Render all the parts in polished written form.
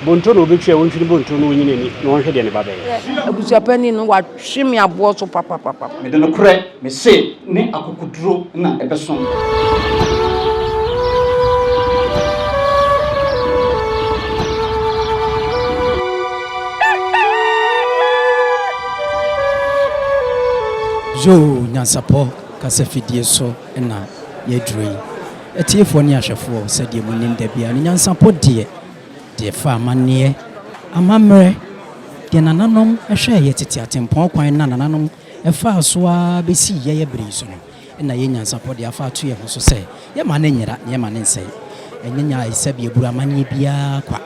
Bonto no be twa wonhwiri bonto no nyinani no hwe de ne babe abusuapani no wa hwemi abo so papa me de no kure me se ne akokuduro na ebesom Yo Nyansapo kasafidie so na yedrui etiefo ne ahwefo sɛdeɛ munim da bia ne Nyansapo de fa amane amamre de nananom hwɛ yɛ tete atempɔn kwan na nananom ɛfa so a besi yɛ bere so no na yɛ Nyansapo de afa to yɛ ho so sɛ yɛ ma ne nyira ne ma ne nsɛ ɛnyanya isɛbe buru amane bia kwa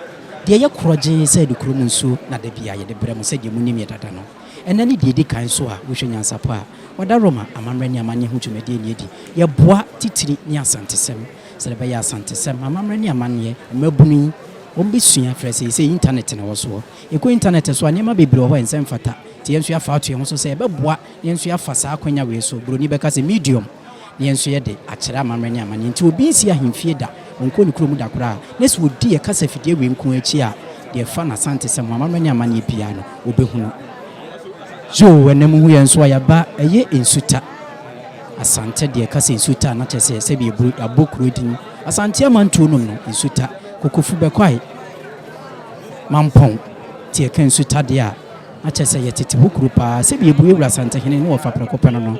de yɛ korɔgye sɛ de kurom nso na da bia yɛ de brɛ mu sɛdeɛ munim yɛ dada no ɛnani de di kan so a wo hwɛ Nyansapo a wada Roma amamre ne amane ho twumade ne edi yɛ boa titiri ne asantesɛm sɛ bɛ yɛ asantesɛm amamre ne amane mabuni ombesua frɛsɛ sɛ internet na wɔso ɛkɔ internet so anema bebre hɔ ensɛm fata te yensu afa ato ho so sɛ bɛboa yensu afa saa kwanya we so broni bɛka sɛ medium ne yensu yɛ de akyerɛ amamre ne amane nti obi nsi ahemfie da onko ne kurom da kora ne so odi yɛ kasa fidie we nko akyi a de fa na asantesɛm amamre ne amane pia no obehunu jo wenemu hu yensu ayaba ɛyɛ Nsuta asante de kasa Nsuta na kyerɛ sɛ bi eburu abokuro din Asante-Asamang no Nsuta kokofu bekwai mampon tie kan Nsuta de a akyerɛ sɛ yɛ tete bokuro pa sɛ bi ebu ewura Asante-Hene no wɔfa prɛkɔpɛ no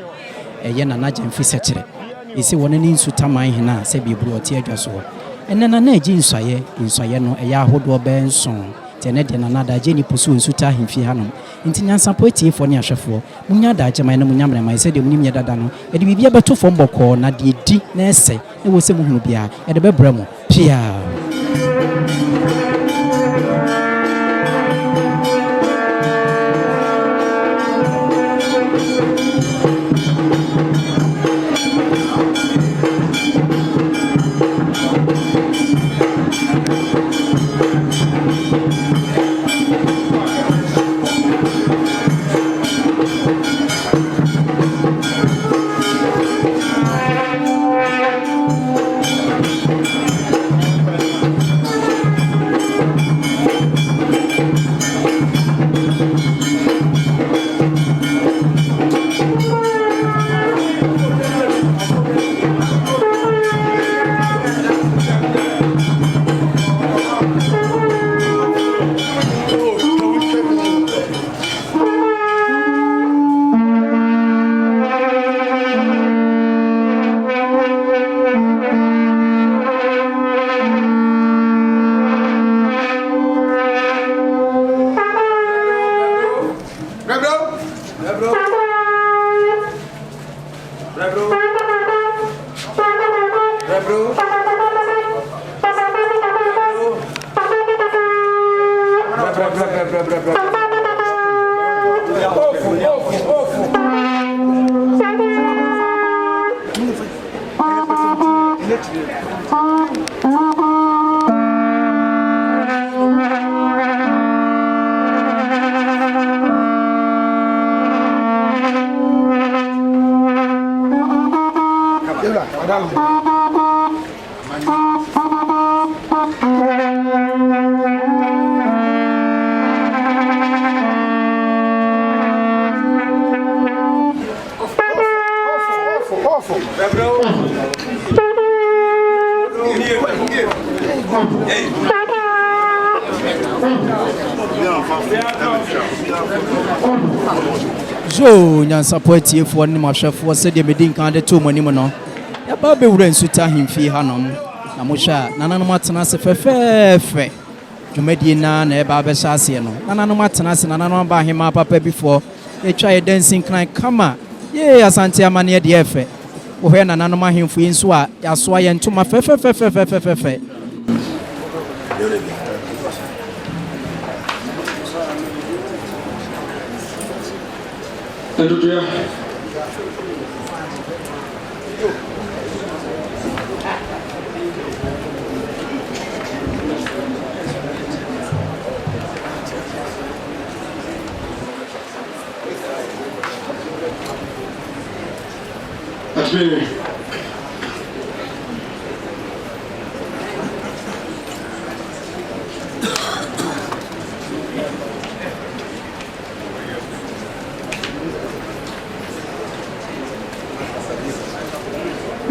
ɛyɛ na nagye mfi sɛ kyerɛ esi wɔn ne Nsuta Manhene a sɛ bi eburu ɔte adwa so ɛnɛ na agye nsuayɛ no ɛyɛ ahodoɔ bɛnson tene de na nada agye ni pusu Nsuta ahemfie hanom nti Nyansapo etiefo ne ahwɛfo munya da agye man no munya mrɛman sɛ de munim yɛ dada no ɛde bibia bɛto fam bɔkɔ na de di na ɛsɛ na wɔ sɛ muhunu bia ɛde bɛbrɛ mu pia Jo Nyansapo etiefo ne mahwɛfo sɛ de medin kan de to monim no ya ba be wura Nsuta ahemfie hanom na mo hwɛ nananom atena se fɛfɛɛfɛ dwumadie na ɛba bɛhyɛ ase no nananom atena se nananom ba ahema papa before etwa yɛ dancing kan kama ye Asante-Asamang de ɛfɛ wo hwɛ nananom ahemfo yi nso a yaso ayɛ ntoma fɛfɛɛfɛ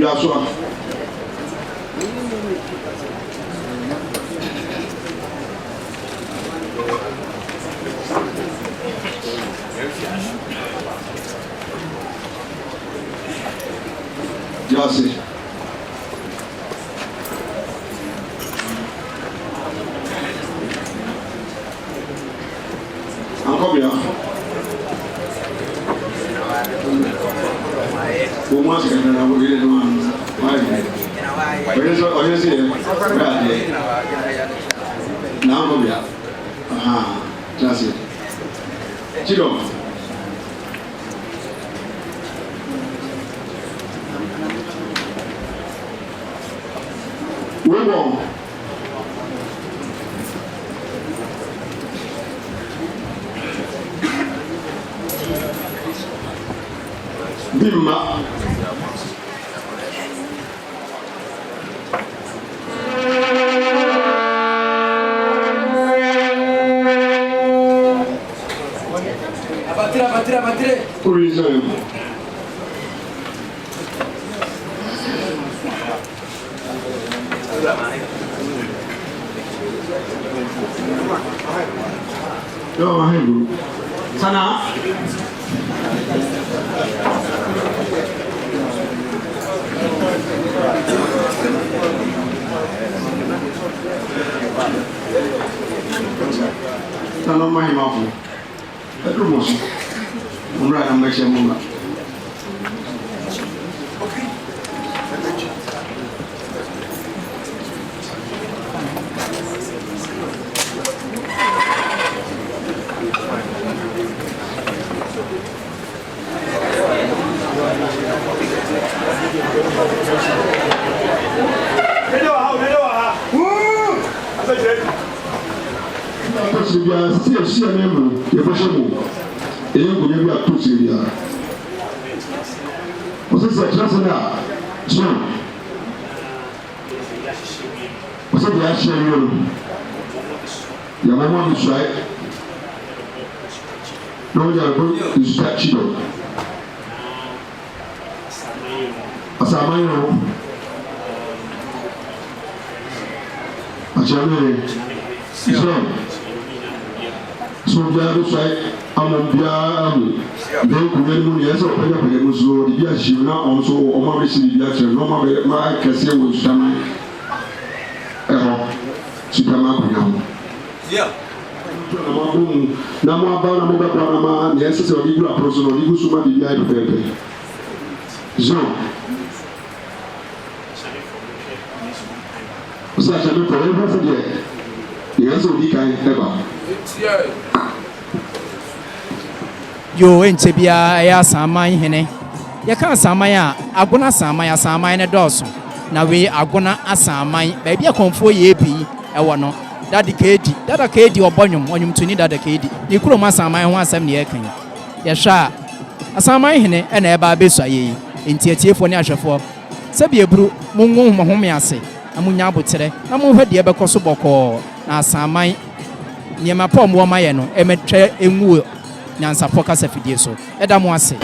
Yasua. Yasi. Uncle Bia. Who wants to get another one? Where is it? Now, Uncle Bia. That's it. Chido. We won. Bimma. Batire. Reason. Yo, Mahegu. Sana. Sana Mahimafu. Pedro Umra na maisha Mungu. Si mesmo, eu vou chamar. Eu vou me atuar seria. Você se acha na? Sim. Você acha eu? Ya mama mi sai. Não já vou estar chido. Asamang. Ajame. Sim. So biara sai amambia then kumenu ni esa openya penya so di bia him na on so o ma be si bia che no ma be ma kase wo sutama sutama kunya yeah na mo aba na mo ba na ma ni esa se o di gura proso no di gu suma di bia e pepe Jean Osa chabe ko e ba se die ni esa o di kan eba Yo ente bia ya saman hene ya ka saman a agona saman ne doso na we agona asaman ba bia konfo ye bi e wo no dada kedi obonwom onwom tuni dada kedi ni kurom asaman ho asem ne yakan ya sha asaman hene e na e ba besu aye enti atiefo ne ahwefo se bia buru mungu mo home ase amunya abotere na mo hwede e bekoso boko na asaman niema pom wo maye no emetwe enwu Nyansapo kasa fidie so eda mo ase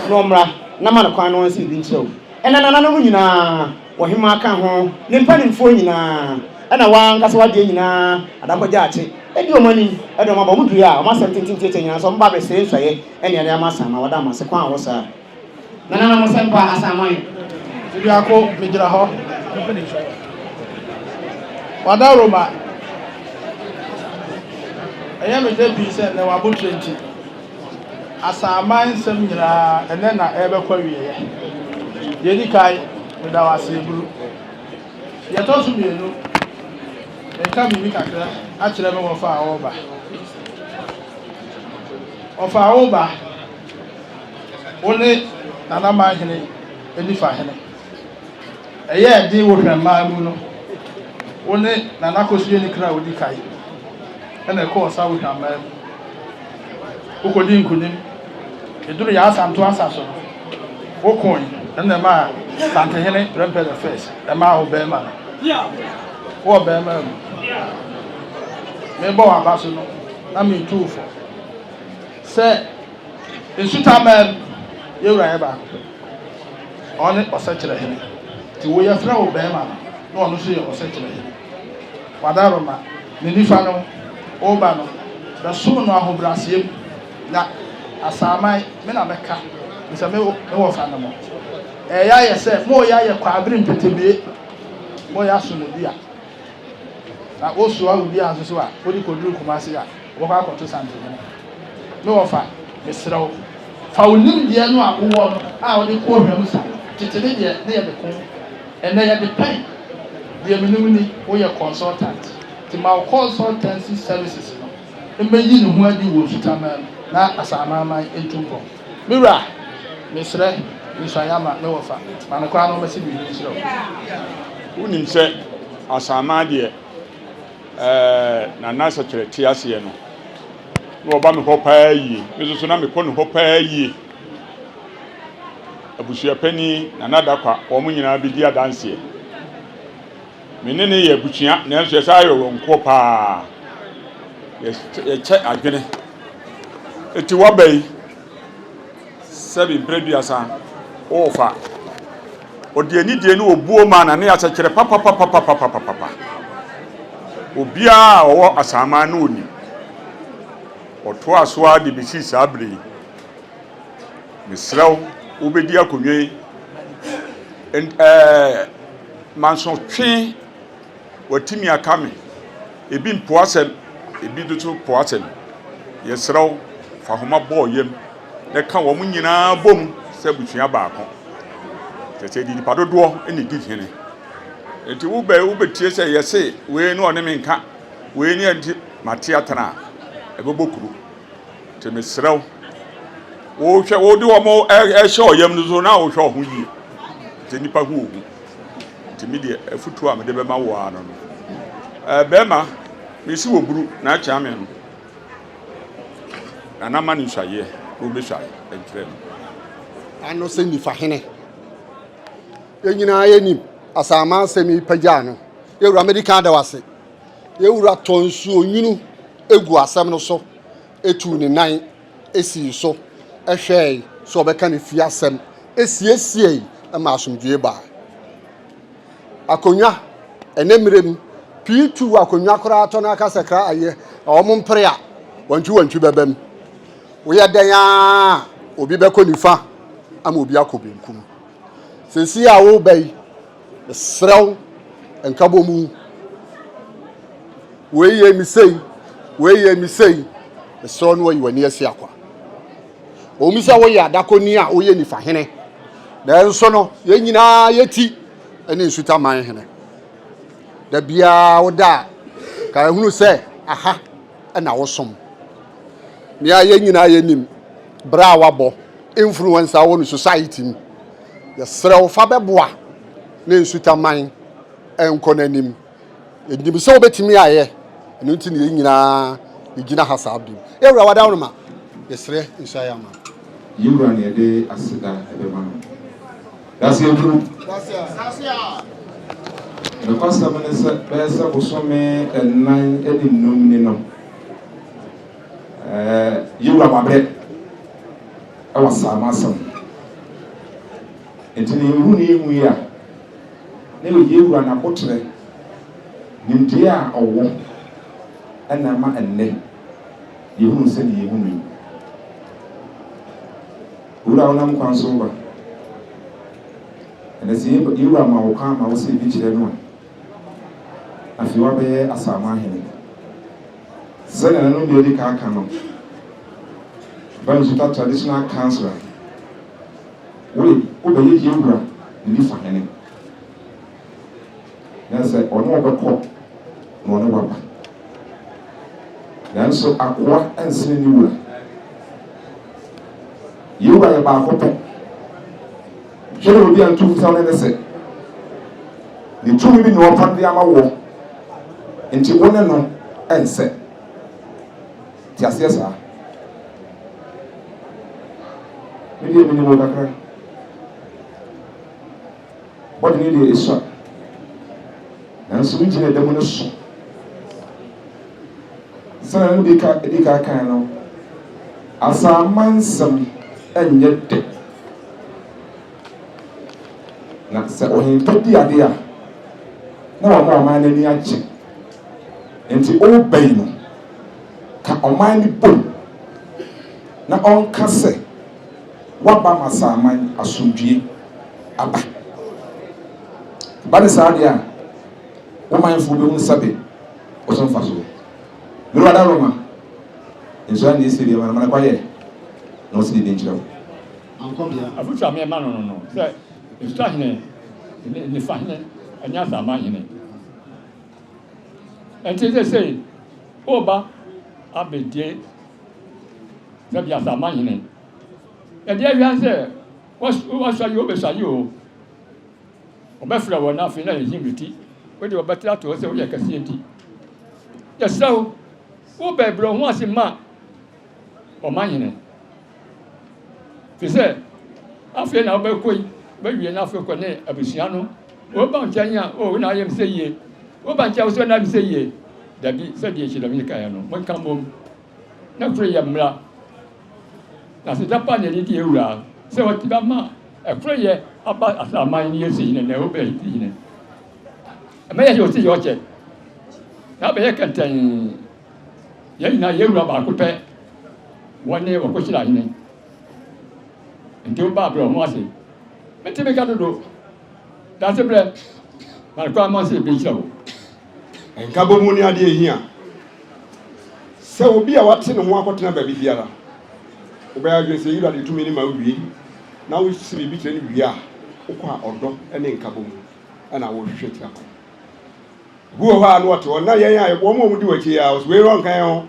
Nomra na man kwan no nsi bi nkyerɛw ɛna nana no nyina wɔhema aka ho ne mpanimfo nyina ɛna wan kasa wade nyina adakɔgya ache ɛdi ɔmani ɛdi ɔmaba mu dua a ɔmasɛm tintintie nyina so ɔmba bɛsere nsɔyɛ ɛne ɛde amasa na wɔda amase kwan a wɔsa nana mo sɛmpa asaman Ebi ako mejira hɔ wada Roma ɛyɛ me de bi sɛ na wabo trenti asaman nsɛm nyinaa ɛnɛ na ɛbɛkɔ wie yɛdi kai meda wase buru yɛtɔ so mienu ɛka mi kakra akyerɛ me wɔfa a wɔba ɔfa a wɔba wone nana Manhene enifa hene ɛyɛ de wo hwɛ mmaa mu no wo ne nana kɔsua ni kra wodi kae ɛna ɛkɔɔ sa wo hwɛ mmaa mu wokɔdi nkonim ɛduru yɛ asanto asaso no wokɔn ɛna ma Asante-Hene Brempon the first ɛma wo bɛrima no wo bɛrima mu mebɔ wɔ aba so no na mentuu fo sɛ Nsuta man yɛwura yɛ baako ɔne ɔsɛkyerɛ hene nti woyɛfrɛ wo bɛrima no na ɔno so yɛ ɔsɛkyerɛ hene wadaroma ne nifa no woba no bɛsom no ahobrɛaseɛm na asaman me na mɛka sɛ mewɔ fa no mo ɛyɛ sɛ mo yɛ ayɛ kwabere mpetebie mo yɛ asomodi a na wosoa wodi a nso so a wodi kɔduru Kumase a wɔkɔ akɔto Asante-Hene mewɔ fa mesrɛ wo fa wo nimdeɛ no a wowɔ no a wode kɔɔ hwam sa tete ne deɛ ne yɛde ko ɛnɛ yɛde pɛn deɛ menim ni woyɛ consultant nti ma wo consultancy services no mbɛyi ne ho adi wɔ Nsuta man na asamaaman ntumpɔ mewura mesrɛ nsanyama mewɔ fa ma ne koraa no ɔbɛsi biribi nkyerɛ wo wonim sɛ asaman deɛ na nasa kyerɛ te aseɛ no na ɔba me hɔ paa yie me so na mekɔ ne hɔ paa yie abusuapani na nadakwa wɔn nyinaa bi di adanseɛ mene ne yɛ abusua nanso yɛsa ayɛ wɔn nko paa yɛkyɛ adwene eti wɔba yi sɛbi mprɛduasa ɔɔfa ɔde anidie no obuo ma na ne akyɛkyerɛ papapapapapapapa obiara ɔwɔ asaman no oni ɔto asoa de bisi saa bere yi mesrɛw wobɛdi akonnwa yi mansotwe watimi aka me ebi mpoasɛm ebi doto poasɛm yɛsrɛw fa homa bɔɔ yam na ka wɔn nyinaa bom sɛ busua baako tete di nipa dodoɔ ne di hene enti wobɛtie sɛ yɛse wei no ɔne me nka wei ne anti mate atena ɛbɛbɔ kuru te mesrɛw wohwɛ wode wɔn ɛhyɛ ɔyam no so na wohwɛ ɔho yie te nipa ho ohu te me deɛ afutuo a mede bɛma wo ano no bɛrima mesi wɔ buru na akyɛ me no na nama ne nswayeɛ na wobɛswae ɛntwerɛ no ano sɛ nifa hene yɛnyinaa yɛnim asaman asɛm yi pagyaa no yɛwura medika da wase yɛwura tɔ nsuo nwunu egu asɛm no so etu ne nan esi so ɛhwɛ so ɔbɛka ne fie asɛm esiesie ma asomdue baa akonnwa ɛnɛ mmerem P2 akonnwa koraa tɔ na aka sakra ayɛ ɔmo mpere a wantwi bɛbɛm woyɛ dan a obi bɛkɔ nifa ama obi akɔ benkum sesi a wo bai srɛw nkabɔ mu weyɛ misei srɛw no wayi wani asi akwa omi sɛ woyɛ adakoni a woyɛ nifa hene nanso no yɛn nyinaa yɛti ɛne Nsuta man hene da bia woda ka ehunu sɛ aha ɛna wosom nia yɛn nyinaa yɛnim bra wabɔ influencer wɔ no society mu yɛsrɛw fa bɛboa ne Nsuta man ɛnkɔ n'anim yɛnim sɛ wobɛtumi ayɛ ɛno nti ne yɛn nyinaa yɛgyina ha saa bim ewura wada wo ma yɛsrɛ nsayama yɛwura ne yɛde aseda ɛbɛma no dase aduru nokwasɛm ne sɛ bɛyɛ sɛ bosome ɛnan ɛne nnum ni no yɛwura mabrɛ ɛwɔ saama asɛm nti ne yɛhu ne yɛhu yi a ne yɛwura n'abotrɛ nimdeɛ a ɔwɔ ɛna ma ɛnnɛ yɛhunu sɛ ne yɛhunu yi wura wonam kwan so ba ɛnɛ sɛ yɛwura ma wo kwan ma wo sɛ bi kyerɛ no a afei wabɛyɛ asaama ahene sɛdeɛ nanom deɛ ɔdi ka aka no Nsuta traditional councillor wobɛyɛ yɛwura ne nifa hene na sɛ ɔne wɔbɛkɔ na ɔne waba nanso akoa ɛnsene ne wura yɛwura yɛ baako pɛ hwɛ ne obi anto fusa ne sɛ ne tumi bi no opa de ama wo nti wone no ense ti asie sa me di me no kakra body ni de eso na so mi gine demo no so sana no de ka kan no Asamansam enye de na se ohin pedi ade a na wa ma man ni ache enti o bai no ka oman ni bom na on kase wa ba masaman asundue aba bani sa ade a o man fu be hu sabe o so fa so mi ro da roma nso ani esi de mana kwaye no si de nchiro ankobia afucha me ma no se esta hene ne fa hene anya sa ma hene enti they say oba abedie se bia sa ma hene e dia wi say was you be say you obefra wona fi na himiti we de obetla to se we yakase enti yes so wo be bro ho asima o Manhene fi se afie na be koi be wie na afie ko ne abusua no wo ba nchanya o na ayem se yie wo ba ncha wo se na bi se yie dabi se de chi da mi ka ya no mo kan bom na kure ya mra na se tapa ne di ewura se wo ti ba ma e kure ye aba asaman ni yesi ne na wo be ti ne me ya yo ti yo che na be ye kantan ye na ye ewura ba ko pe wone wo ko shira hine nti ba bro mo ase meti me ka dodo da se bre mar ko mo se bi chawo enka bomu ni ade ehia se obi a wate ne ho akotena ba bibiara oba ya gbe se yira de tumi ni ma wi na wo siri bi kire ni wi a ukwa odo ene nka bomu ana wo hwehwe ti akwa buo ha no to na yen ya wo mo mu di wachi ya we ron kan ho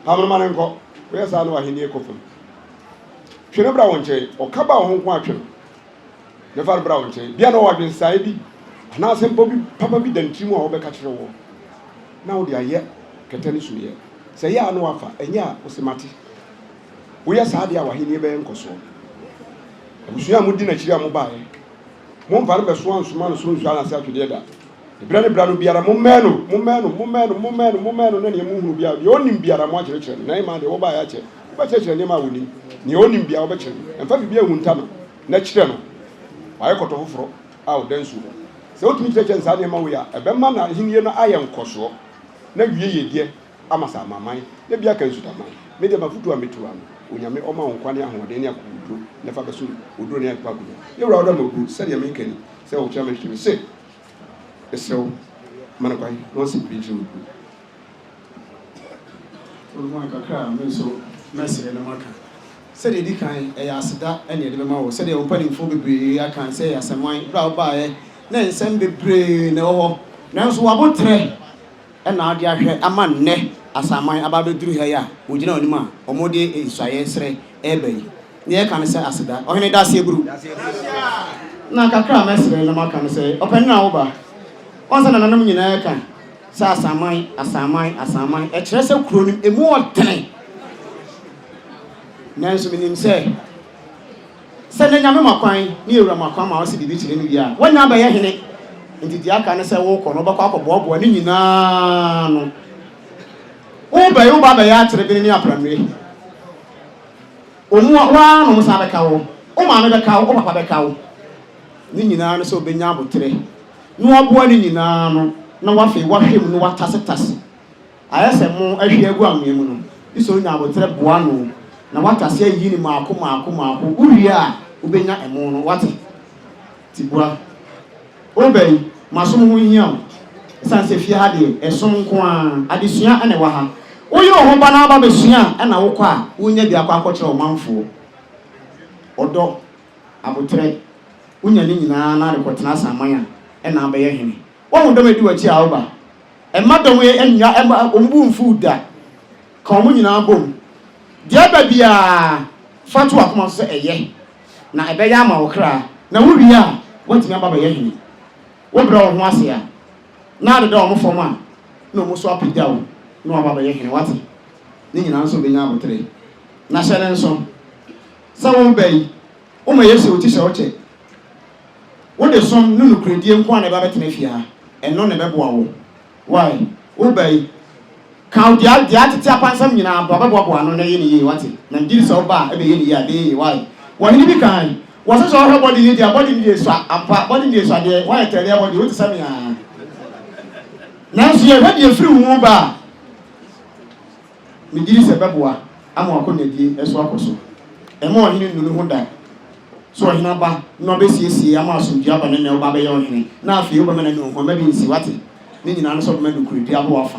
hamama ne nko we sa no ahini ekofum hwene bra wonche okaba ho nko atwe ne far bra wonche bia no wadwen sai bi na asempo bi papa bi dantimu a obeka kire wo na wo de aye ketani suye se ya no afa enya osemati wo ya sa de a wahini be nkoso abusua mu di na kire amu baaye mo mfare be so ansuma no so nsu ana sa twede da bra ne bra no biara mo menu na ne mu hunu biara de onim biara mo akire kire na ima de wo baaye ache wo kire kire ne ma woni ne onim biara wo be kire emfa bibia hunta no na kire no waye koto foforo a o dansu se otumi kire kire nsa ne ma wo ya ebe ma na hinie no aye nkoso na wie yedie amasa amaman ne bia kan suta man me de mafutu ametuwa onyame oma wonkwane ahode ne akudo ne fa beso oduro ne akpa kudo ye wura oda magu se de me kani se wo kira me hwimi se esew manakwai no se preach mu ku o mo kakra me so mesere na maka se de dikan e ya aseda ene de be ma wo se de opanimfo bebre akan se ya saman bra ba ye na nsem bebre na wo na so wabotre na ade ahwe ama nne asaman ababeduru ha ya ogina onim a omode isuaye sere ebai ne kan se aseda ohene da se eburu na kakra mesere na maka no se open na wo ba onsa na nanam nyina kan sa asaman e kire se kuro nim emu otene na so minim se na nyame makwan ni ewura makwan ma wo se bibi kire ni bia wonya ba ye hene nti dia kan se wo kɔ no ba kwa akɔboaboa ni nyina no wo ba ya tere bi ni apramre omu wa no musa be kawo o ma me be kawo o papa be kawo ni nyina no se obenya abotere no aboa ni nyina no na wafe wahwem no watase ayese mo ahwe agu amemu no iso nya abotere boa no na watase ayi ni maako uwie a obenya emu no wate tibua obey masom ho hia sanse fie ha de esom nko a adesua ene wa ha oyi ho ba na ba besua na wo kwa wonya bi akwa akɔkyerɛ omanfo odo abotre wonya ni nyina na rekɔtena asaman a na ba ye hene wo ho dɔm edi wachi a wo ba emma dɔm ye enya ombu mfu da ka omu nyina bom dia ba bia fatu akoma so eye na ebe ya ma wo kra na wo wi a watimi aba ba ye hene wo bra wo ho ase a na de do mo fom a na mo so apagya wo na wa ba ye hene wate ni nyina nso be nya abotre na hyere nso sa wo bai o ma yesu o ti hye o che wo de som no nukredie nko na ba betena fia eno ne beboa wo why wo bai count dia tete apansam nyina ba beboa no na ye ni ye wate na ndiri so ba e be ye ni ya de why wo ni bi kan wo so so body ni dia body ni so ampa body ni so de why tell ya body wo ti sami a na so ye body e free wo ba mi diri se beboa ama akọ na die eso akoso e mo hini nunu ho da so hina ba no be siesie ama asomdua ba ne ba be ye ohene na afi wo ba na nu ho ma bi nsi wate ni nyina no so be ma nukuredi abo afa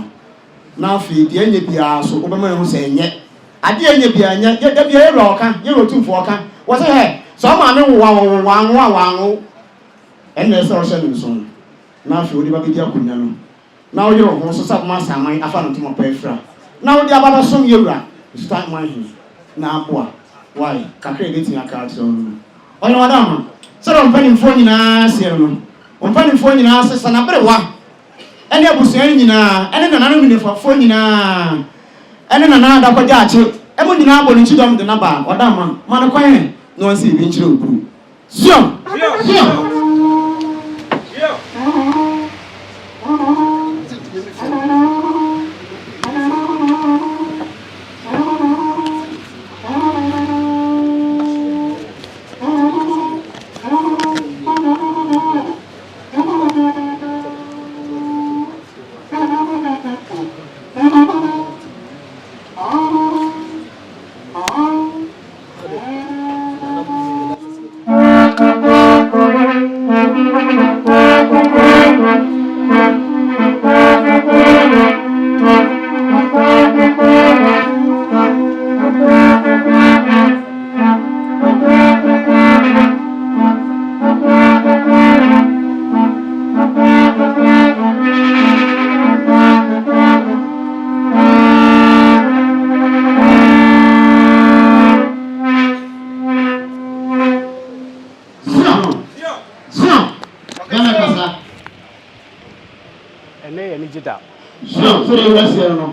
na afi die anya bia so wo ba ma hu se enye ade anya bia anya ye da bia ye ro ka ye Otumfuo ka wo se he so ma me wo anwo enne se o hye nu so na afi wo di ba bi di akonya no na wo yero ho so sa ma saman afa no timo pa efra na wo di ababa som yewura start Manhene na Appiah why kakre get in account so ono wadama so ron pani mfo nyina se no on pani mfo nyina se sana brewa ene abusuan nyina ene nana no minefo fo nyina ene nana da kwaja ache e mo nyina abɔ ne chidom de na ba wadama man kwan no nsi bi nchire okuru sio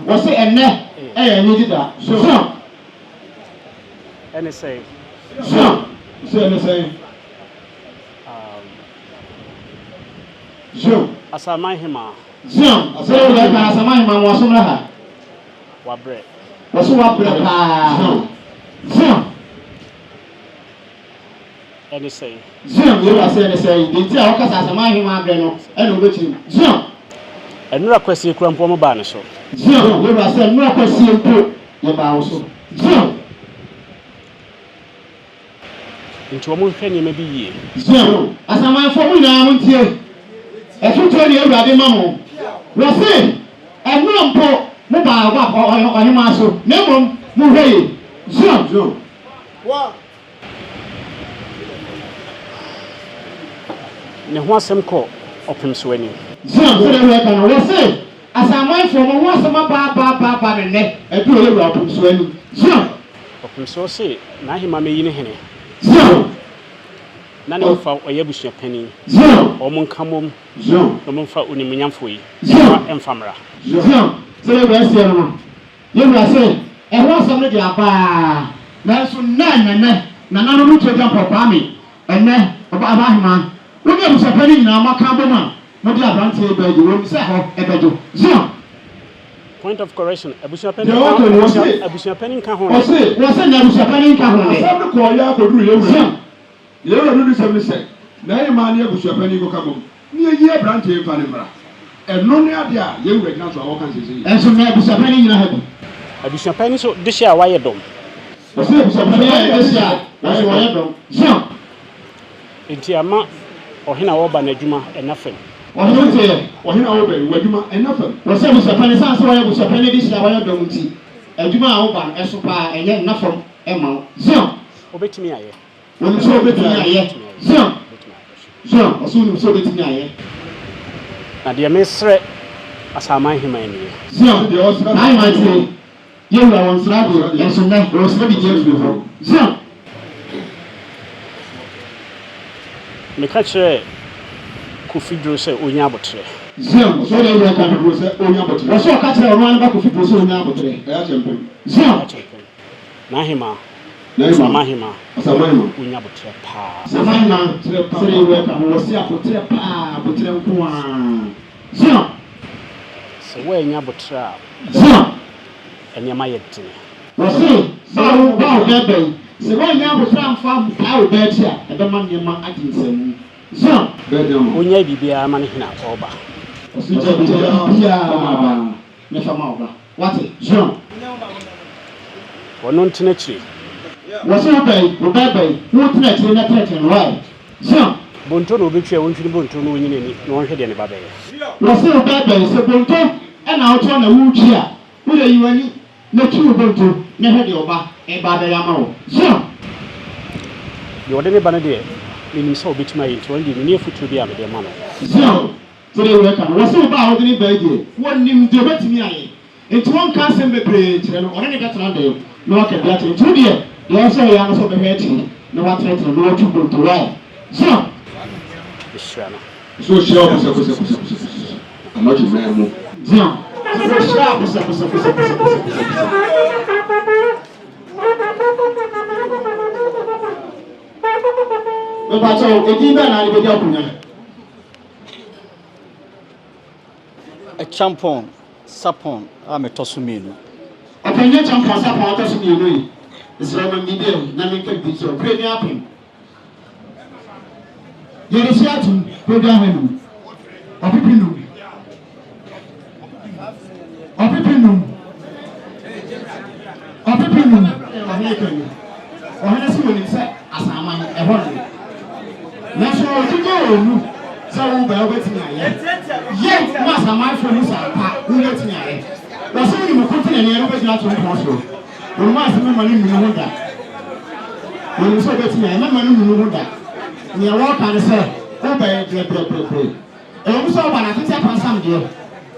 What's it and net? Hey, I need that. So, and say, so, say, Asamang Asamang was on what bread? What's what bread? And say, Zoom, you are saying, did you have Asamang and which Zoom? And no question from Pomo Banisho. Zoom, you are saying, no question to your house. Zoom. Into a moon penny maybe ye. Zoom, as a man for me now, won't you? As you tell you, Rabbi Mammo, we'll say, and no po, mobile or him also, never move. Zoom. What? Ne ho asem ko opem so ani Zoom so we can we say as a man from one sama pa ne e bi o le opem so ani Zoom opem so say na hima me yi ne hene Zoom na ne fa oyabusua pani Zoom o mon kamom Zoom no mon fa onimunyamfo yi emfamra Zoom so we say no ye we say e ho asem ne dia pa na so na no no to jam papa mi enne oba hima when you are penny in our Camboma, what you are granted by the room, Zoom. Point of correction, Abusia penny can hold. Was it never penny can hold? Some call you out to do you. You are really something said. Now, man, you are penny go come. Near year branch in Panama. And no near there, you will not all kinds of things. And so, never penny in a head. Abusia penny so this year, why you don't? Was it something this year? That's why I don't. Zoom. Into a month. Hene oba na adwuma enafem ohene te ohene oba adwuma enafem wo se busapane sanse wa busapane di sia wa dom nti adwuma a oba eso pa enye nafem ema Zoom obetimi aye woni so obetimi aye Zoom oso ni so obetimi aye na de mesre Asamang hima ni Zoom de osra ai ma ti ye wura won sra do enso na osra di je fo Zoom me ka chere Kufidro say Unyabotre. Zion, so they work and was Unyabotre. Was so catch a man back of Fidro Unyabotre. Zion. Nahima. Samahima. Unyabotre pa. Samahima, so they work and was here for Trepa, but Trempoa. Zion. So where Nyabotra. Zion. And Yamayet. Was so wow, so when you have a farm, how bad here, and the man your man at his son. Zion. Unya Bibia Manhina Oba. What it? Zion. Or non tenetry. Was obey, who threats in a threat and why? Zion. Bonton will be sure to Bonton winning no one had any baby. Was so bad, so Bonton, and out on a wood here. Who are you any? No true Bonton, never the Oba, and Badayamo. Zion. You are any banadier. In so bit my into one near foot to be a man. So they work on what's about any baby. One name direct me. Into one cancer be played, and only got another. No, I can get it. 2 years. They also are also the head. No one threats and no two go to lie. So sharp. I'm not your man. Zion. But a champon, sapon, I'm a tossumino. I can get some support as you. It's Roman medium, Namin Picture, pretty happy. There is yet to go down. Of people. Asante-Asamang, a holiday. National to go, so by waiting. Yet, Master, my friends are who let me. Was only putting any other not to possible. When Master money knew that. When you saw that me, I remember knew that. And you walk and say, oh, by a play. And also, when I think I some deal,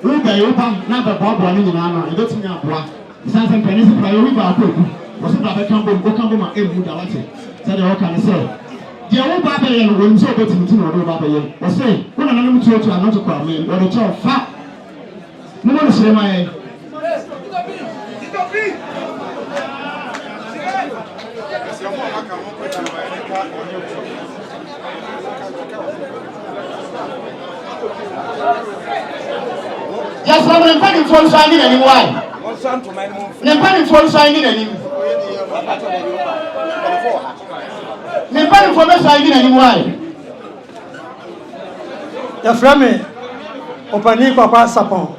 who by open, never Bob running in armor, and letting up black. Something pennies priority about was it about come my every day. Said all can say. The old Babayan when so getting to know Babayan was saying, when I'm to not to call me, or the child fat. No one say my yes, I'm planning for signing anyway. I'm planning for signing anyway. I'm planning for signing anyway. The frame Opani Papa Sapon,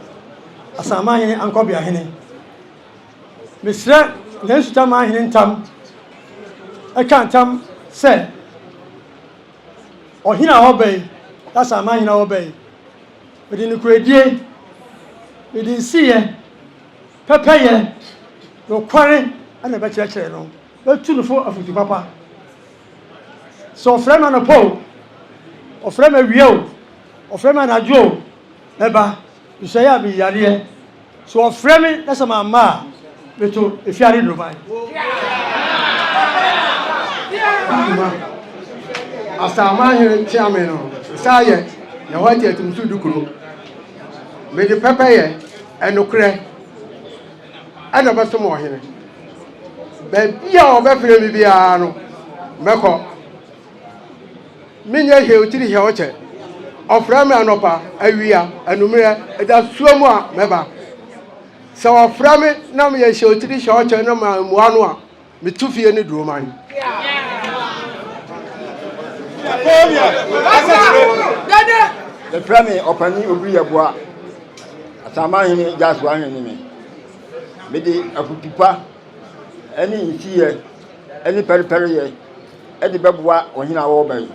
Asamang and Appiah Hene. Mr. Nsuta Manhene Tam. I can't tam say. Or Hene obey. That's a man obey. But in the great day, we didn't see it. Papa, no quarry, and a better channel. But 2 to 4 of the papa. So, frame on a pole, or frame a wheel, or frame on a joe. Never, you say, I'll be here. So, a frame, that's a mamma. But if you are in Dubai. Asamang chairman, Saya, the white yet to Msudu. May the pepper and no crack. I never saw more here. But you are very piano. Meko. Minya here to the hotel. Of Rama and Opa, Appiah, and Numera, and that's so more, Meba. So, a frame, Namia show to the short and Muanua, with 2 feet in the Druman. The Premier Opani Obriya Bois. Asamang just one enemy. Maybe a Pupa, any here, any periphery, any Babua or Hina Obey.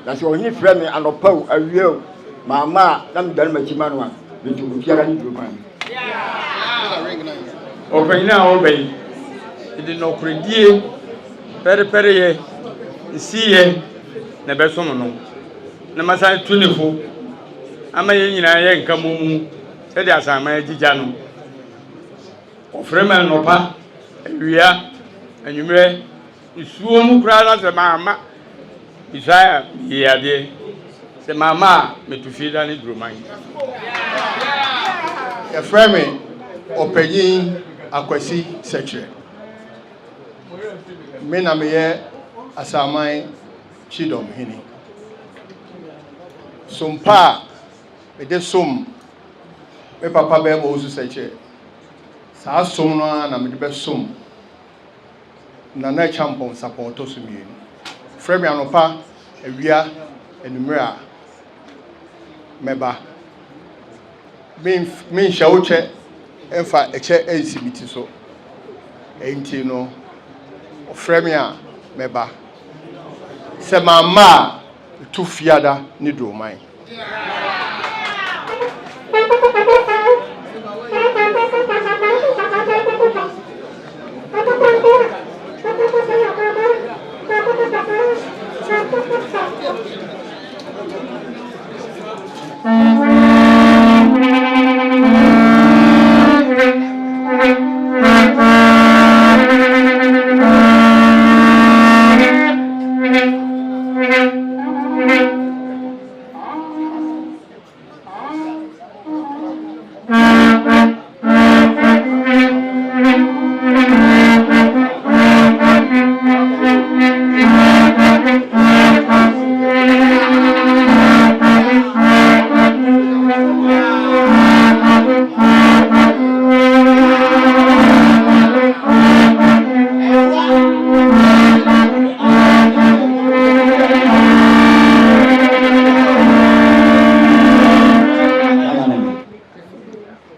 That's your new friend and a pow, a real Mamma, Lam Dalmachimanua, with you, Kiran Druman. Opena obey. It did not credit. Periphery, see. Never so no. Namasa 24. Ama yina ye nka mumu. Se dia sama jija no. Ofrema no pa. Awia. Anwumre. Isuo mu kura na se ma ama. Isaya yade. Se mama metufida ni druman. Ya frame opeyin akwasi secretary. Me na meye asaman chidom Hene. Sompa me de som me papa be mo usu secretary. Sa som no na me de be som. Na na champon support to mienu. Frame anopa awia enumera meba min shawche enfa eche exhibit so enti no frame a meba se mama tu fiada ni do man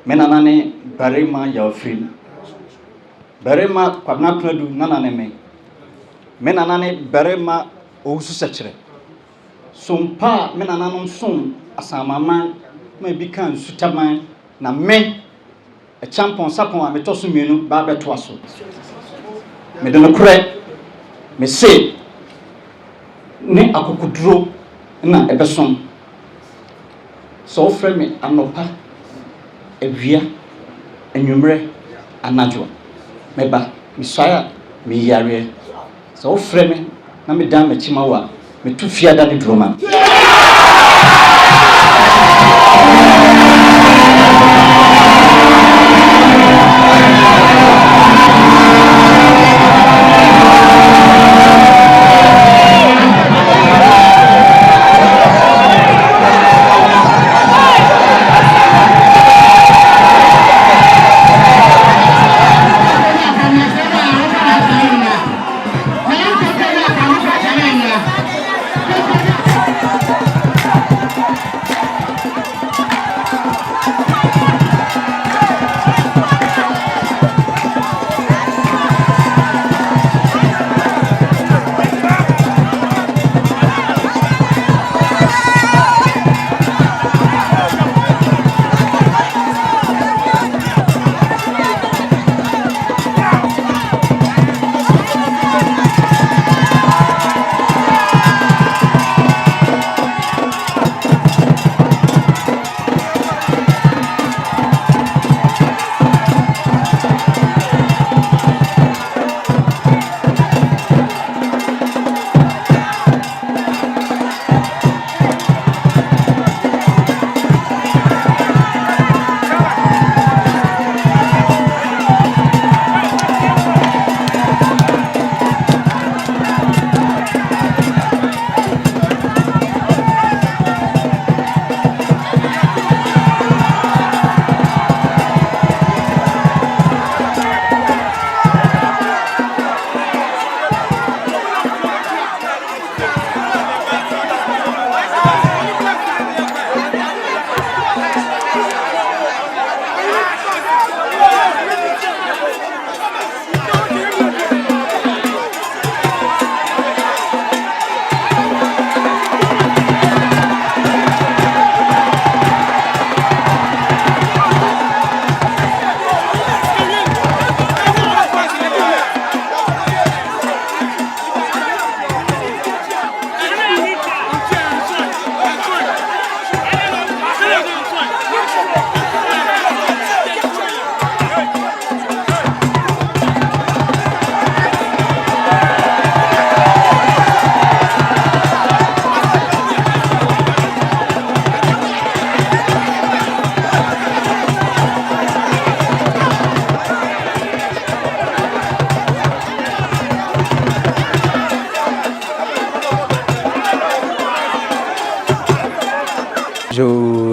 menanane barema ya free barema kwabna pladu nanane me menanane barema ousu sechere sompa menananom som asamama me bi kan sutaman na me e champon sapon a metoso mienu ba beto aso me de no kure me se ni akokuduro na ebesom so frɛ me anopa ewia enwumre anadwo meba misaya mi yare so frɛ me na me dan machima wa me tu fiada ni droma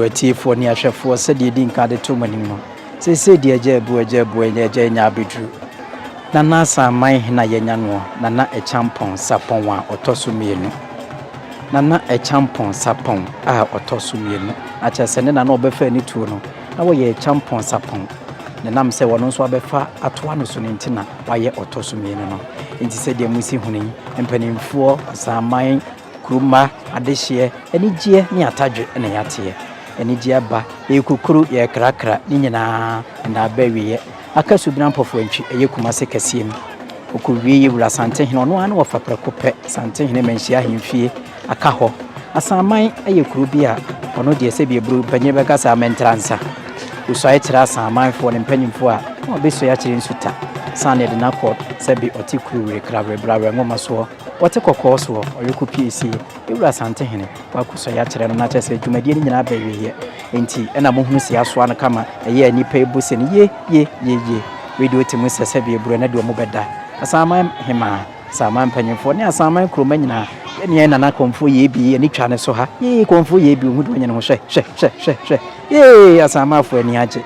atifo ni ahwefo se de din ka de to manim no se de ajabu nya abedru nana Asamang na yenya no nana echampon sapon wa otosumienu nana echampon sapon a otosumienu achese ne nana obefa ni tuo no na wo ye echampon sapon ne nam se wono nso abefa atoa no so ntina wa ye otosumienu no enti se de musi huni empanimfo Asamang kuruma adehye enigie ni atadwe ne yate enigie ba ekukuru ye krakra ni nyina na bawiye akasu binampofo antwi eyekumase kasiem okuwie wura Asante-Hene ono ana wofa prakope Asante-Hene menhia hemfie aka ho Asamang ayekuru bia ono de se bie bru panye beka sa mentransa usoye kira Asamang fo ne mpanyimfo a obeso ya kire Nsuta sane de nakod se bi otikuru we krawe brawe ngoma so wote kokko so oyeku PC ewura Asante-Hene wakuso ya kire no na chese dwumadie ni nyina bawiye enti ena mohunu sia so an kama eye nipa ebuse ni ye radio timu sese bi eburu na de omo beda Asamang hema Asamang panyimfo ne Asamang kroma nyina ene na konfo ye bi eni twa ne so ha ye konfo ye bi ohudu nyene ho hwe ye Asamang fo ani age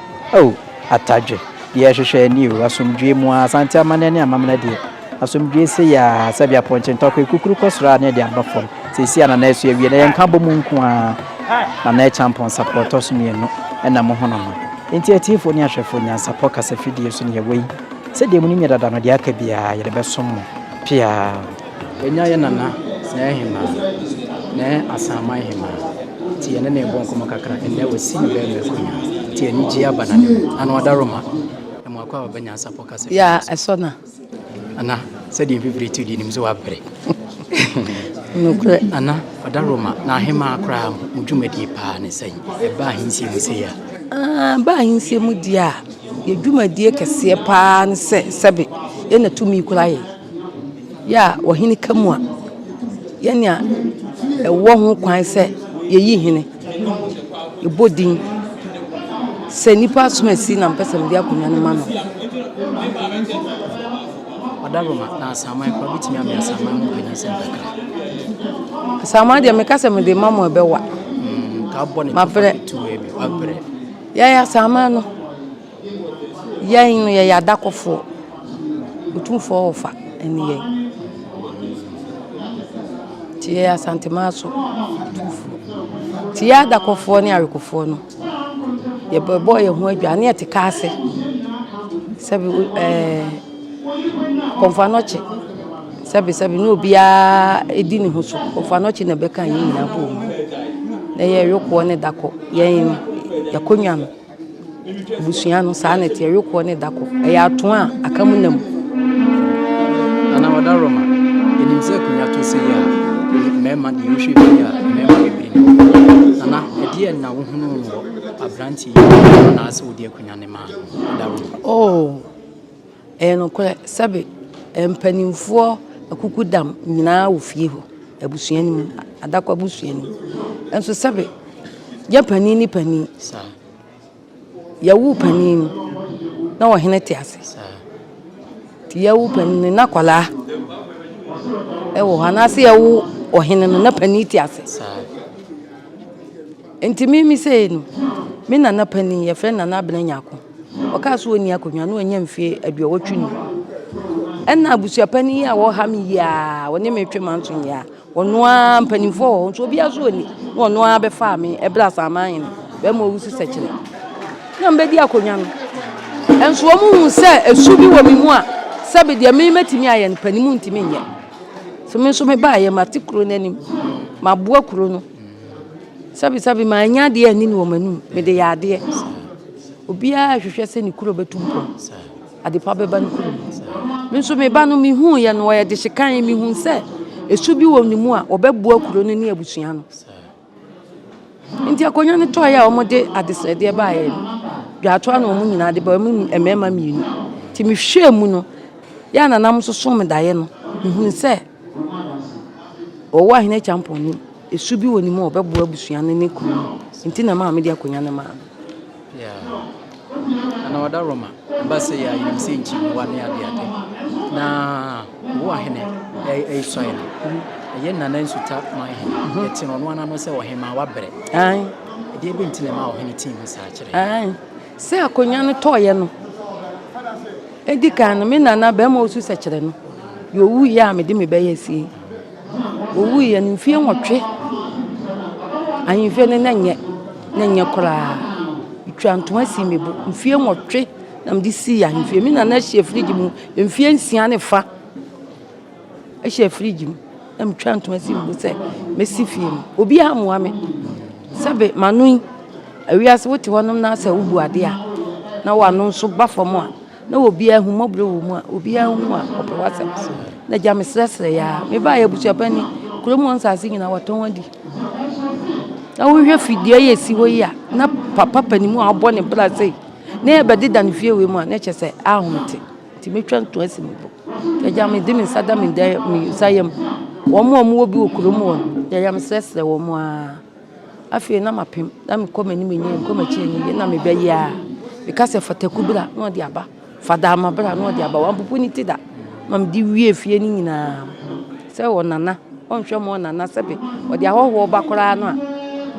atadwe ye hwehwe ni asomdwe mu Asante-Asamang ne amamna de asomdwe se ya sabia ponche ntoko kukuru kosra ne de abafom se si ana na eso ye na yenka bomu nko a na champion supporters mienu ena mo hono no enti atifo ni ahwefo Nyansapo kasa fidie so ne yewei se de mu ni medada no de aka bia ye de besom pia enya ye nana na hema na Asamang hema ti ene ne bon komo kakra ene wasi ni be me kunya ti eni ji abana ne ana wadaroma e mo akwa ba Nyansapo kasa ya esona ana se de vibrate di nimzo wabre nukre ana wadaroma na hema akra mudwumadi pa ne sai e ba hinsi mu se ya ba hinsi mu dia ye dwumadi kese pa ne se sebe ye na tumi kura ye ya Hene kamu a ye nya wo ho kwan se ye yi hene ye bodin se nipa somasi na mpesem dia kunya ne ma no wadaroma na Asamang kwa bitimi am Asamang mu beni se kakra Asamang de mekase me de mamo ebewa ka bone mapre tuwe bi wabre ya Asamang no ya inu ya dakofo Otumfuo ofa eni ye ti ya Asante-Maso ti ya dakofo ni arekofo no ye bebo ye ho adwa ne te kaase sabi konfanoche sabi no bia edini ho so konfanoche na beka yin na bo na ye yoko ne dako yen yakonwa no busua no sa na te yoko ne dako e ya to a akamu nam ana wadaroma enimse kunya to se ya mema di yohwe bia mema bibiri ana edie na wo hunu wo abranti na ase wo die kunya ne ma wadaroma eno kole sabe empanimfo akukudam nyina wo fie ho abusuanim adakwa abusuanim enso sabe ya pani ni pani sa ya wu pani na Hene te ase sa ti ya wu pani na kwala wo hanase ya wu Hene no na pani te ase sa enti mi se no mi na pani ya friend na abena nyako okaso oni akonwa no anya mfie aduawotwini enna abusua pani a wo ha mi ya woni metwe manto ya wono a mpanimfo nso obi aso oni wono a be fa me ebra Asamang be mo wusu sekire na mbedi akonwa no enso wo mu se esubi wo mi mu a sabe de me metimi aye panimu ntimi nye so me so me ba ye matikuro nanim maboa kuro no sabe ma anya de ani ni wo manu me de ya de obia hwehwe se ni kuro betumpo adepa beba ni kuro menso me ba no mi hu ye no ye de hyekan mi hu se esubi wo ni mu a obeboa kuro no ni abusua no nti akonya ne to ya omode adesede ba ye dwato na omu nyina de ba mu emema miinu ti mi hwe mu no ya na nam so so me daye no mi hu se owo Hene champion ni esubi wo ni mu obeboa abusua no ni kuro nti na ma me de akonya ne ma ana wadaroma base ya yimse nchi wane ade na wo Hene soil ye nana Nsuta Manhene eti no ana no se wo hema wabre de be ntine ma o Hene team sa kire se akonya no toye no edika no me nana be ma osu sekire no yo wu ya me de me be yesi owu ya ni mfie nwotwe ahimfie ne nanye kora itwa ntoma si mebu mfie nwotwe na mde si ya mfie me nana hye fridge mu mfie nsia ne fa hye fridge mu na mtwa ntoma si mebu se mesi fie mu obi ha moa me sebe manui awiase wote wonom na asa ubu ade a na wano so ba fam a na obi ahu mobro wo mu a obi ahu a opewasa na jam sresre ya me ba ya busu pani kuromu nsase nyina waton wadi na wo hwe fidie yesi ho ya na papa panimu a bo ne bra sei na e bede dan fie we mu a na chese ahomte ti metwa nto asimbo ya jam de min sada min da mi sayam wo mu obi okuromu won ya jam sresre wo mu a afi na mapem na me koma ni menye koma chi enye na me be ya because fataku bra no de aba fada ma bra no de aba wan pupu ni tida mam di wie fie ni nyina se wonana onhwe mo nana sebe o de ahoho ba kora no a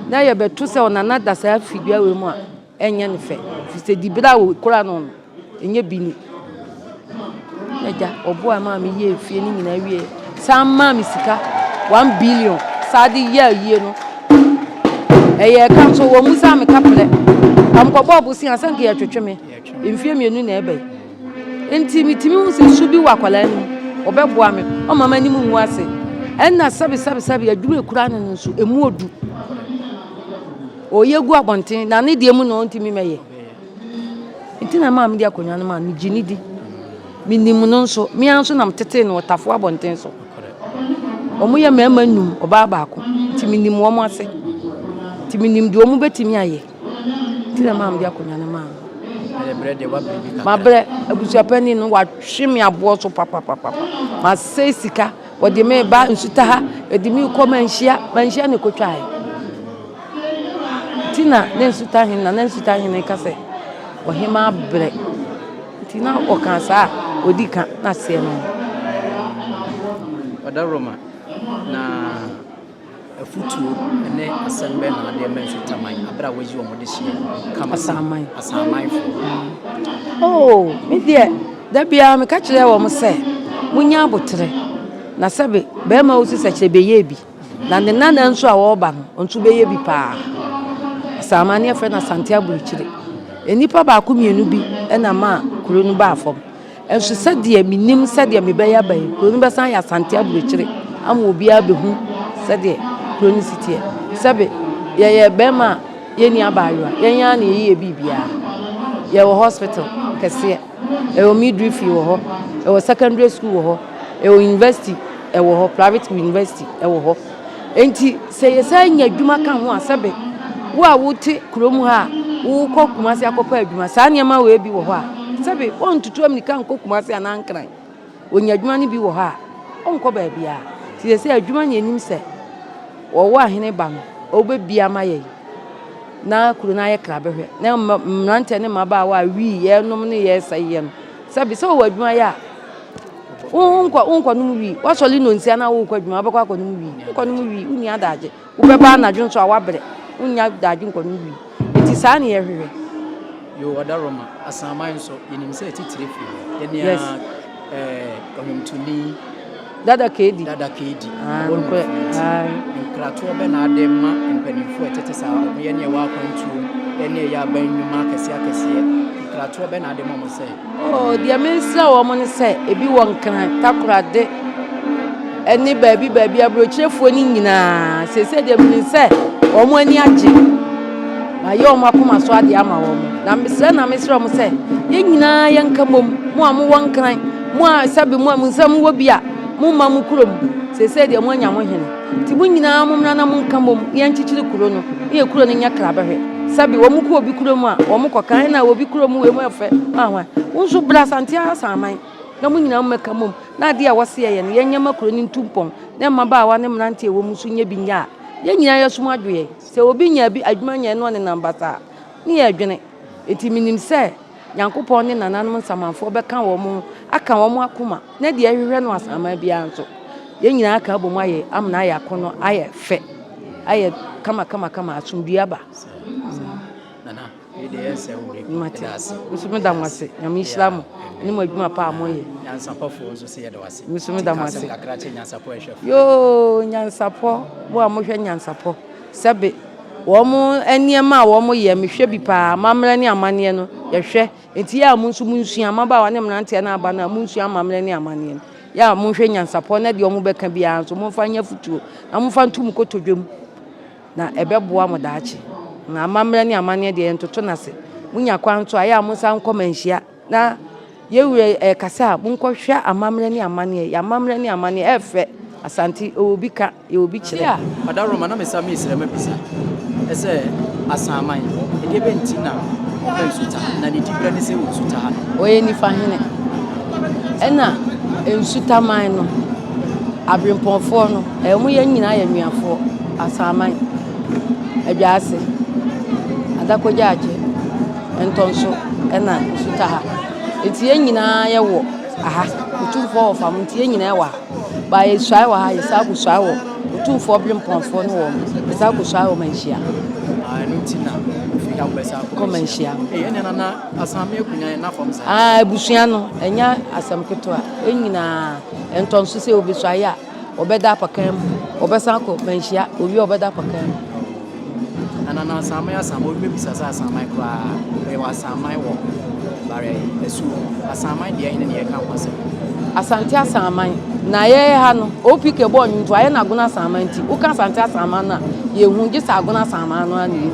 na ye betu se wonana da sa fidua we mu a enye ne fe fi se di bra we kora no enye bini eja obo ama me ye fie ni nyina wie sa ma mi sika 1 billion sa di ye no eye kan so wo musa me kapre am ko bobu si asan ke ya twetwe me mfie mienu na ebe enti mitimi hu se subi wakwala ni obeboa me o mama ni mu ase enna sabi adwuma ekura ne nso emu odu oyegu abonten na ne de mu no ntimi meye enti na ma me de akonya no ma ni ginidi minimu no nso mi anso na mtete no otafo abonten so omo ye mama num oba baako enti minimu omo ase enti minim de omo betimi aye enti na ma me de akonya no ma ma bre abusu pani no wa hwemi abo so papa ma sei sika wodi me ba Nsuta ha edi mi ko manhia ne kotwae tina ne Nsuta hin ka se wo hima bre tina o kan sa odi kan na se no oda Roma na afutuo ne asembe na de Nsuta man abra waji wo mode hye kama asamai oh me de da bia me ka kire wo mo se munya abotre na sabe be ma osi se kire be ye bi na ne nana nso a wo ba no nso be ye bi pa asamani afre na Asante-Asamang enipa ba ko mienu bi na ma kuro nu ba afom enso se de minim se de me be ya ba kuro nu be san ya Asante-Asamang am obi abehu se de kuro nu sitie sabe ye be ma ye ni abayo ye nya na ye bibia ye wo hospital kese e wo midwifery wo ho e wo secondary school wo ho e wo university e wo ho private university e wo ho enti se ye sa nya adwuma kan ho asabe wo a wote kromu ha wo kɔ kumase akɔpa adwuma sa niam we bi wo ho a sabe on tutu am ni kan kɔ kumase anankran onya adwuma ni bi wo ha on kɔ ba bia se ye sa adwuma nya nim se wo wo ahene ba no obebia maye na kuro na ye krabehwe na mrante ne maba wa wi ye nom ne ye saye no sabi so wo adwuma ya unkwa num wi wasoli no nsia na wo kwa adwuma abakwa kwa num wi kwa num wi uni adaje wo beba na dwon so awabre unya adaje kwa num wi eti sa na ye hwehwe yo oda Roma asamai so yenim se titire fi ye ne omtuni dada kedi onkwe krato be na adema mpanimfo etete sa ye ne wa kwantu ye ne ya banwuma akese krato be na adema mo se oh dia mensa wo mo ne se ebi won kan takorade eni baabi abrochirefo ni nyina sese dia bi se wo mo ani age ma ye o makoma so ade ama wo mo na mesre mo se ye nyina ye nkamom mo a mo won kan mo a sabe mo nsam wo bia mo ma mo kurom sese dia mo anya mo hene ti mo nyina mo mra na mo nkamom ye nchichiri kuro no ye kuro no nya krabehwe sabi wo mu ko obi kurom a wo mu kokan na obi kurom we mu efe ahwa unso bra Asante-Asamang na mo nyina mo mekamom na de a wose ye ne ye nyama kuro ni ntumpon na maba wa ne mrante wo mu so nya bi nya ye nyina ye sum adwe se obi nya bi adwuma nya no ne nambata ni ye adwene eti minim se Nyankopon ne nananom nsamanfo beka wo mu aka wo mu akoma na de ahwehwe no asama bia nso ye nyina aka bomu aye amna aye akono aye fe aye kama asumdua ba Nana, it is a Matthias. Madam was it, Yamislam, and my papa moye. Nyansapo so say it was. Madam was it. Nyansapo. Yo, Nyansapo, Nyansapo. Sabi, Womo, any ama, Womo, ye, me should be pa, Mamma, Amaniano, your share, it's ya Munsumunsia, Maba, and Nantiana, Bana, Munsia, Mamma, Amanian. Ya, Munshe Nyansapo, not your mobile can be answered, Monfania Futu, and Monfantum go to Jum. Na ebe boa mo daachi na amamre ne amane de entoto na se munya kwanto aya mo san komanhia na yewure kasa munkɔ hwɛ amamre ne amane ya amamre ne amane efe asante obi ka ye obi kire Adaroma na mesa me sire mabisa ese asaman e de bentina Nsuta na ne tibra ne se Nsuta ha oye ni fa hene ena Nsuta man no Brempon no mu ye nyina ya nuafo asaman Abiase adakogyaje entonso ena Nsuta ha etie nyina ye wo aha Otumfuo of am tie nyina ye wa ba ye swai wa ha ye sa ku swai wo Otumfuo Brempon no wo ye sa ku swai wo manhia no tina fika besa ko manhia ene na asame akunya na fom sa busua no enya asam keto a enyina entonso se obi swai a obeda pakam obesa ko manhia obi obeda pakam na Asante-Asamang obi bisa sa Asamang kwa e wa Asamang wo bare esu Asamang dia ine ne ka kwase Asante-Asamang na ye ha no opike bo nyunto aye na guna Asamang ti uka Asante-Asamang na ye hu gi sa guna Asamang no ani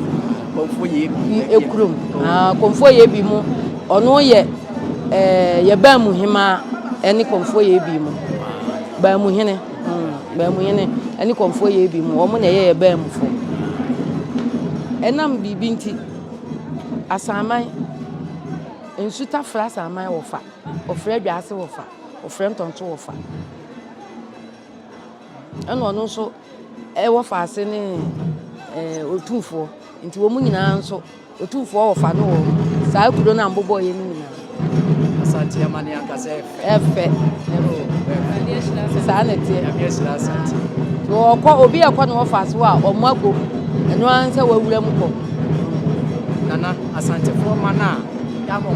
konfo ye bi ekrum konfo ye bi mu ono ye ye ba mu hima eni konfo ye bi mu ba mu hene eni konfo ye bi mu o mu na ye ba mu fo enam bibi nti Asamang Nsuta fra Asamang wo fa ofra Abiase wo fa ofra Ntonto wo fa eno no so wo fa ase ne Otumfuo nti wo mu nyina nso Otumfuo wo fa no wo saa kuro na mbobo ye nyina Asante-Asamang akase efe saa nete Asante wo ko obi ekọ no wo fa so a omago eno anse wawura mu ko nana Asante fo mana ya mo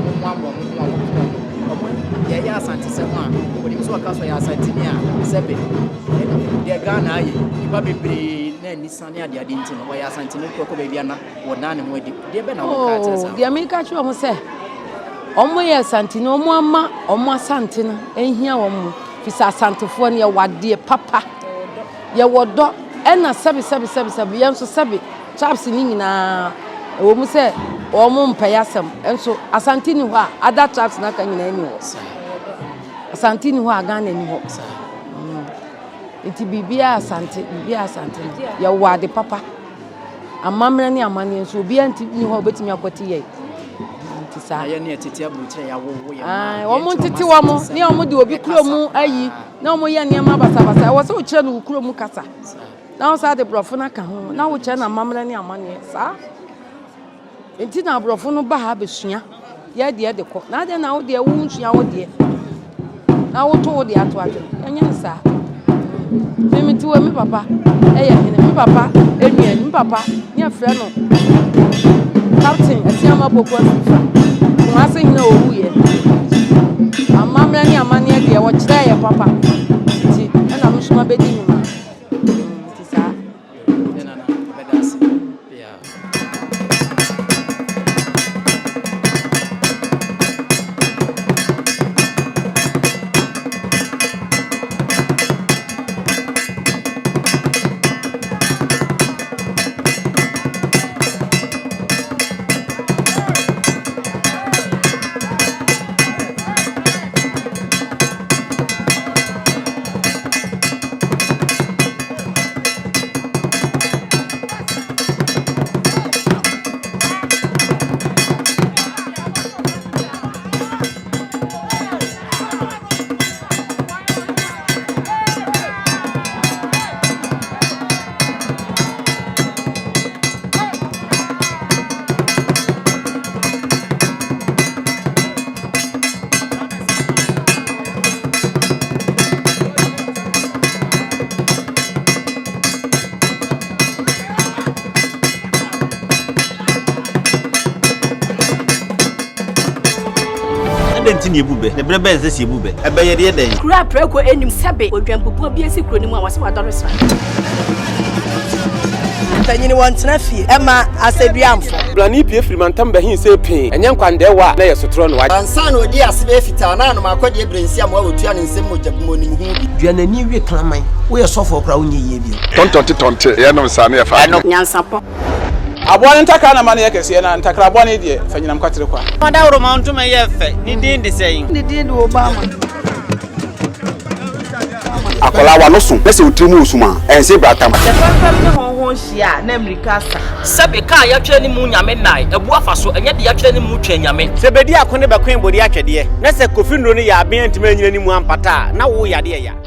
ya Asante se ho a woni so aka so ya Asante ni a sebe de Ghana aye iba bebre na nisane ade nti no ya Asante ni ko be bia na wo na ne ho adi de be na wo ka tesa de America chi o se omo ya Asante ni omo ama omo Asante na ehia wo mo fisa Asante fo ne wade papa ye wodo ena sebe yenso sebe chaps ni nyina wo mu se o mu mpayasem enso Asante ni ho a ada chaps na ka nyina ni ho Asante ni ho a Ghana ni ho iti bibia Asante ye wade papa amamra ni amane enso obi anti ni ho betimi akoti ye nti sa ya ne tete abutre ya wo ya wo mu tete wo mu ni o mu de obi kuro mu ayi na o mu ye niam basa wo se o kire no kuro mu kasa na o sa de brofo na ka ho na wo kire na amamra ni amane sa enti na brofo no ba ha besua ye de ko na de na wo de wo nsua wo de na wo to wo de ato adwe enye nsa mimi ti wo mi papa Hene mi papa enuani mi papa ni afre no captain Asiama Boko Afifa kuma se hina owu ye amamra ni amane de wo kire ye papa ti na msuma bedi ni ma ti sa nana bedasi ya ni ebube ne brebe nse si ebube ebe ye de den kura preko enim sebe odwampopo bi esi kuro ni mu a wase wadoresa Tanyini wantena fie ema aseduamfo blani pie frimantam behin se pin enye nkwande wa na yesotro no wa ansa na odi asebe fita na no makodi ebrensi am wa otua ne nsem mojabmo ni hu duanani wie klaman wo ye sofo kra wo nyeye bi tontonte ye no nsa na ye fa Nyansapo abone ntaka na mane yakese na ntakra abone de fanyinam kwatere kwa mada woro ma ntuma ye fe ni din de sein ni din de obama akola wa no so pese otrimu osuma ense bratam defamfam ne honhon hia na amerikasa sebe ka ya twa ni mu nyame nai ebu afaso enye de ya twa ni mu twa nyame sebedi akone bekwen bodi atwede na se kofi nro ni ya aben ntima nyina ni mu ampata na wo yade ya